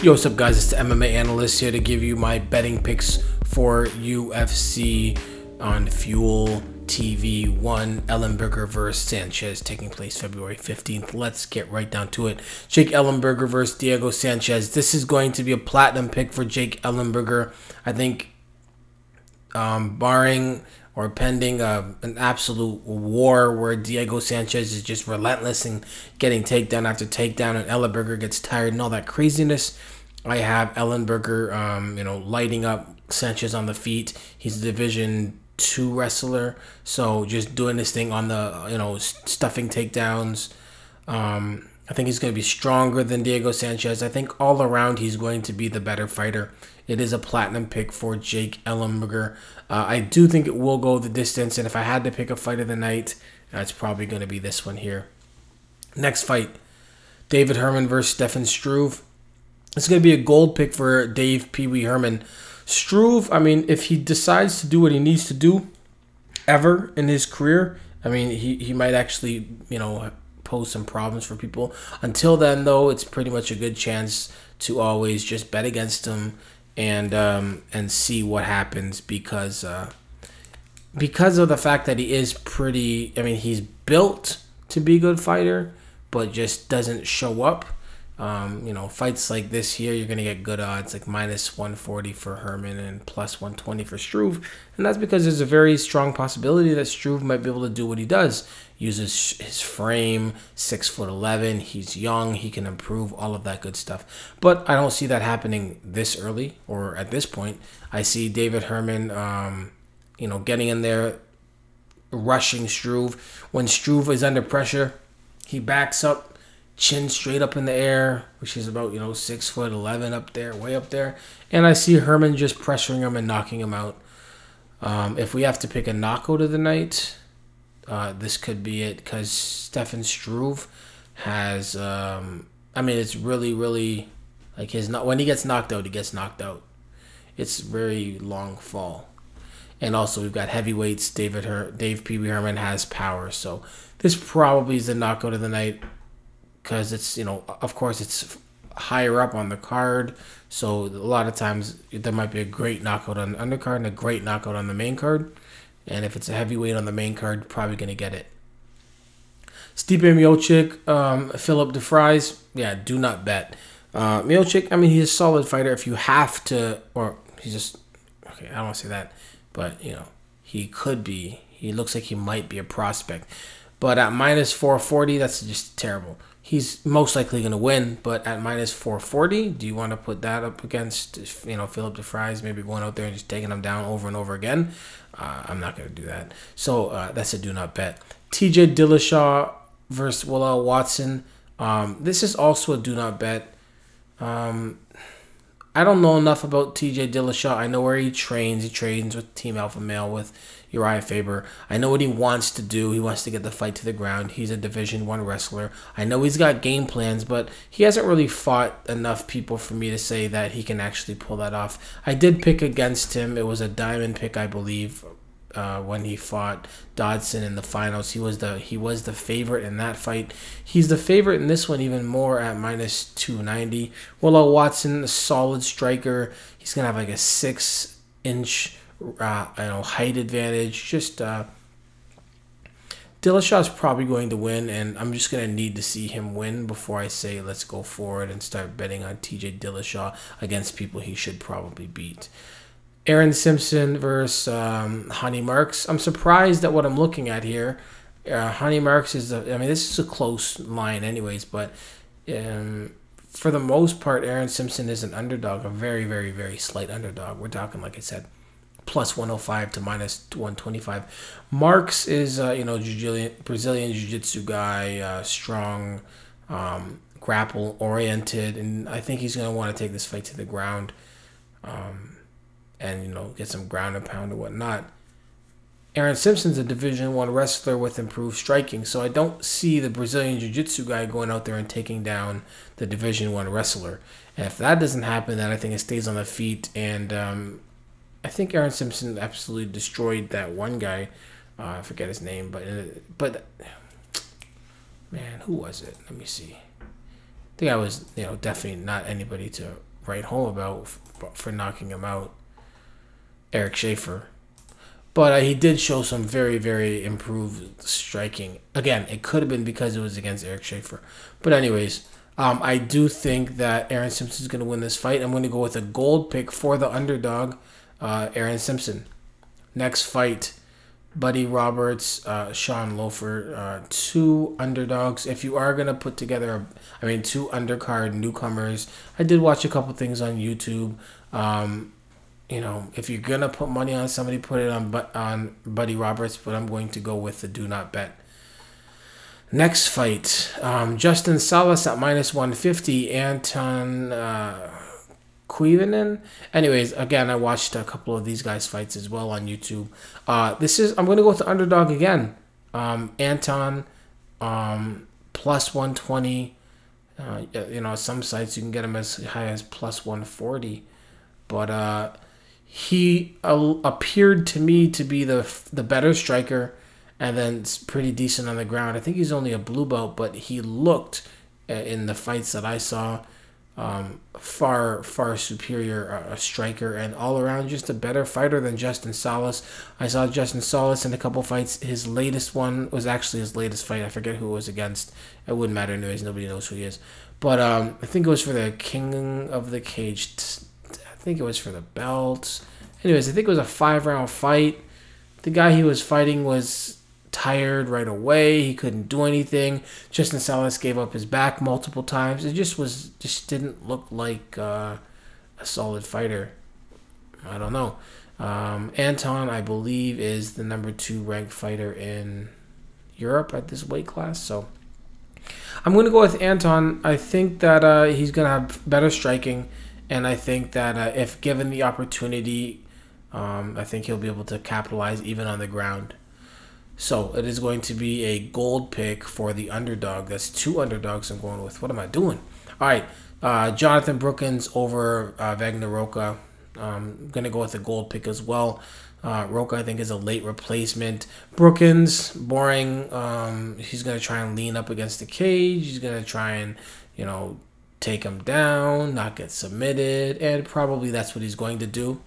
Yo, what's up, guys? It's the MMA analyst here to give you my betting picks for UFC on Fuel TV 1, Ellenberger versus Sanchez, taking place February 15th. Let's get right down to it. Jake Ellenberger versus Diego Sanchez. This is going to be a platinum pick for Jake Ellenberger. I think barring or pending an absolute war where Diego Sanchez is just relentless and getting takedown after takedown, and Ellenberger gets tired and all that craziness, I have Ellenberger, lighting up Sanchez on the feet. He's a Division II wrestler, so just doing this thing on the, stuffing takedowns. I think he's going to be stronger than Diego Sanchez. I think all around he's going to be the better fighter. It is a platinum pick for Jake Ellenberger. I do think it will go the distance, and if I had to pick a fight of the night, it's probably going to be this one here. Next fight, David Herman versus Stefan Struve. It's going to be a gold pick for Dave Pee Wee Herman. Struve, if he decides to do what he needs to do ever in his career, he might actually, pose some problems for people. Until then, though, it's pretty much a good chance to always just bet against him and see what happens because of the fact that he is pretty, he's built to be a good fighter, but just doesn't show up. Fights like this here, you're going to get good odds, like minus 140 for Herman and plus 120 for Struve. And that's because there's a very strong possibility that Struve might be able to do what he does. Uses his frame, 6'11", he's young, he can improve, all of that good stuff. But I don't see that happening this early or at this point. I see David Herman, getting in there, rushing Struve. When Struve is under pressure, he backs up, chin straight up in the air, which is about 6'11" up there, way up there, and I see Herman just pressuring him and knocking him out. If we have to pick a knockout of the night, this could be it, because Stefan Struve has it's really like when he gets knocked out, he gets knocked out. It's very long fall. And also we've got heavyweights. Dave Pee Wee Herman has power, so this probably is the knockout of the night. Because it's, of course, it's higher up on the card. So a lot of times there might be a great knockout on the undercard and a great knockout on the main card. And if it's a heavyweight on the main card, probably going to get it. Stipe Miocic, Philip DeFries. Yeah, do not bet. Miocic, he's a solid fighter. If you have to, or he's just, okay, I don't want to say that. But, he could be. He looks like he might be a prospect. But at minus 440, that's just terrible. He's most likely going to win, but at minus 440, do you want to put that up against, Philip DeFries, maybe going out there and just taking him down over and over again? I'm not going to do that. So that's a do not bet. TJ Dillashaw versus Walel Watson. This is also a do not bet. I don't know enough about TJ Dillashaw. I know where he trains. He trains with Team Alpha Male with Uriah Faber. I know what he wants to do. He wants to get the fight to the ground. He's a Division I wrestler. I know he's got game plans, but he hasn't really fought enough people for me to say that he can actually pull that off. I did pick against him. It was a diamond pick, I believe, when he fought Dodson in the finals. He was the favorite in that fight. He's the favorite in this one even more at minus 290. Walel Watson, a solid striker. He's gonna have like a 6-inch height advantage. Just Dillashaw's probably going to win, and I'm just gonna need to see him win before I say let's go forward and start betting on TJ Dillashaw against people he should probably beat. Aaron Simpson versus Ronny Marks. I'm surprised at what I'm looking at here. Ronny Marks is this is a close line anyways, but for the most part, Aaron Simpson is an underdog, a very, very, very slight underdog. We're talking, like I said, plus 105 to minus 125. Marks is, Brazilian Jiu-Jitsu guy, strong, grapple-oriented, and I think he's going to want to take this fight to the ground. And get some ground and pound and whatnot. Aaron Simpson's a Division I wrestler with improved striking, so I don't see the Brazilian Jiu-Jitsu guy going out there and taking down the Division I wrestler. And if that doesn't happen, then I think it stays on the feet. And I think Aaron Simpson absolutely destroyed that one guy. I forget his name, but man, who was it? Let me see. I think I was, definitely not anybody to write home about for knocking him out, Eric Schaefer. But he did show some very, very improved striking. Again, it could have been because it was against Eric Schaefer. But anyways, I do think that Aaron Simpson is going to win this fight. I'm going to go with a gold pick for the underdog, Aaron Simpson. Next fight, Buddy Roberts, Sean Loeffler, two underdogs. If you are going to put together, two undercard newcomers, I did watch a couple things on YouTube. If you're going to put money on somebody, put it on Buddy Roberts, but I'm going to go with the do not bet. Next fight, Justin Salas at -150, Anton Kuivanen. Anyways, again, I watched a couple of these guys' fights as well on YouTube. I'm going to go with the underdog again. Anton, +120. Some sites you can get him as high as +140. But he appeared to me to be the better striker, and then it's pretty decent on the ground. I think he's only a blue belt, but he looked in the fights that I saw far superior striker, and all around just a better fighter than Justin Salas. I saw Justin Salas in a couple fights. His latest one was actually his latest fight. I forget who it was against. It wouldn't matter anyways. Nobody knows who he is. But I think it was for the King of the Cage. I think it was for the belts. Anyways, I think it was a 5-round fight. The guy he was fighting was tired right away. He couldn't do anything. Justin Salas gave up his back multiple times. It just didn't look like a solid fighter. I don't know. Anton, I believe, is the number 2 ranked fighter in Europe at this weight class. So I'm going to go with Anton. I think that he's going to have better striking, and I think that if given the opportunity, I think he'll be able to capitalize even on the ground. So it is going to be a gold pick for the underdog. That's 2 underdogs I'm going with. What am I doing? All right. Jonathan Brookins over Vagner Rocha. I'm going to go with a gold pick as well. Rocha, I think, is a late replacement. Brookins, boring. He's going to try and lean up against the cage. He's going to try and, take him down, not get submitted, and probably that's what he's going to do.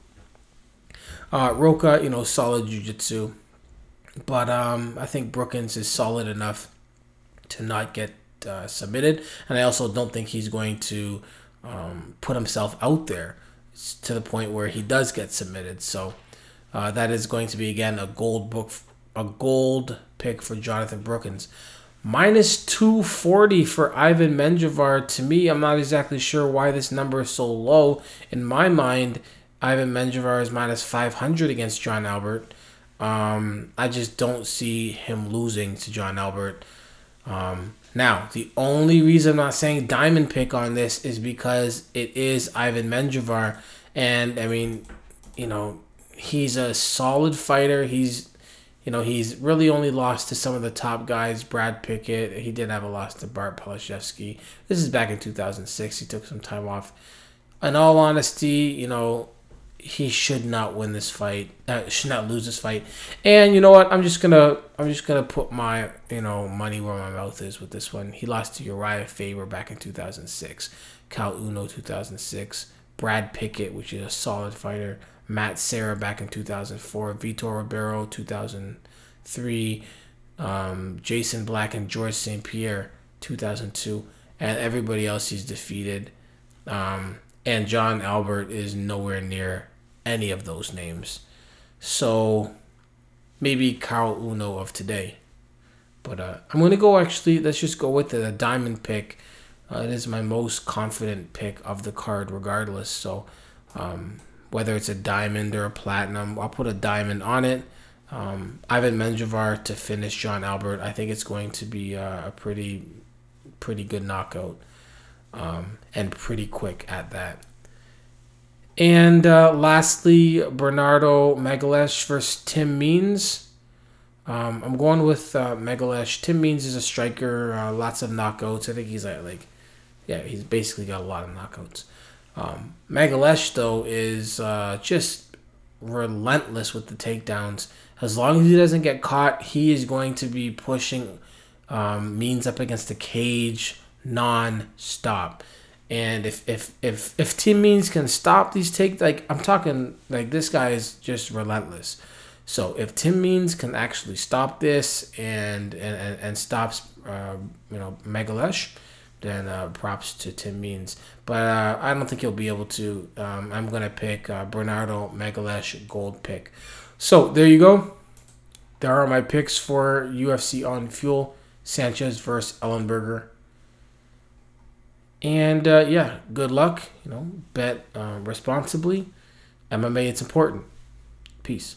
Rocha, solid jiu-jitsu. But I think Brookins is solid enough to not get submitted. And I also don't think he's going to put himself out there to the point where he does get submitted. So that is going to be, again, a gold pick for Jonathan Brookins. -240 for Ivan Menjivar. To me, I'm not exactly sure why this number is so low. In my mind, Ivan Menjivar is -500 against John Albert. I just don't see him losing to John Albert. Now, the only reason I'm not saying diamond pick on this is because it is Ivan Menjivar. And, he's a solid fighter. He's really only lost to some of the top guys. Brad Pickett. He did have a loss to Bart Palashevsky. This is back in 2006. He took some time off. In all honesty, he should not win this fight. Should not lose this fight. And you know what? I'm just gonna put my money where my mouth is with this one. He lost to Uriah Faber back in 2006. Cal Uno 2006. Brad Pickett, which is a solid fighter. Matt Serra back in 2004. Vitor Ribeiro 2003. Jason Black and George St. Pierre 2002. And everybody else he's defeated. And John Albert is nowhere near any of those names. So maybe Carl Uno of today. But I'm going to go, actually, let's just go with the diamond pick. It is my most confident pick of the card regardless. So whether it's a diamond or a platinum, I'll put a diamond on it. Ivan Menjivar to finish John Albert. I think it's going to be a pretty good knockout. And pretty quick at that. And lastly, Bernardo Magalhaes versus Tim Means. I'm going with Magalhaes. Tim Means is a striker, lots of knockouts. I think he's he's basically got a lot of knockouts. Magalhaes, though, is just relentless with the takedowns. As long as he doesn't get caught, he is going to be pushing Means up against the cage non-stop. And if Tim Means can stop these take, like I'm talking, like this guy is just relentless. So if Tim Means can actually stop this and stops Magalhaes, then props to Tim Means. But I don't think he'll be able to. I'm gonna pick Bernardo Magalhaes gold pick. So there you go. There are my picks for UFC on Fuel. Sanchez versus Ellenberger. And yeah, good luck. Bet responsibly. MMA, it's important. Peace.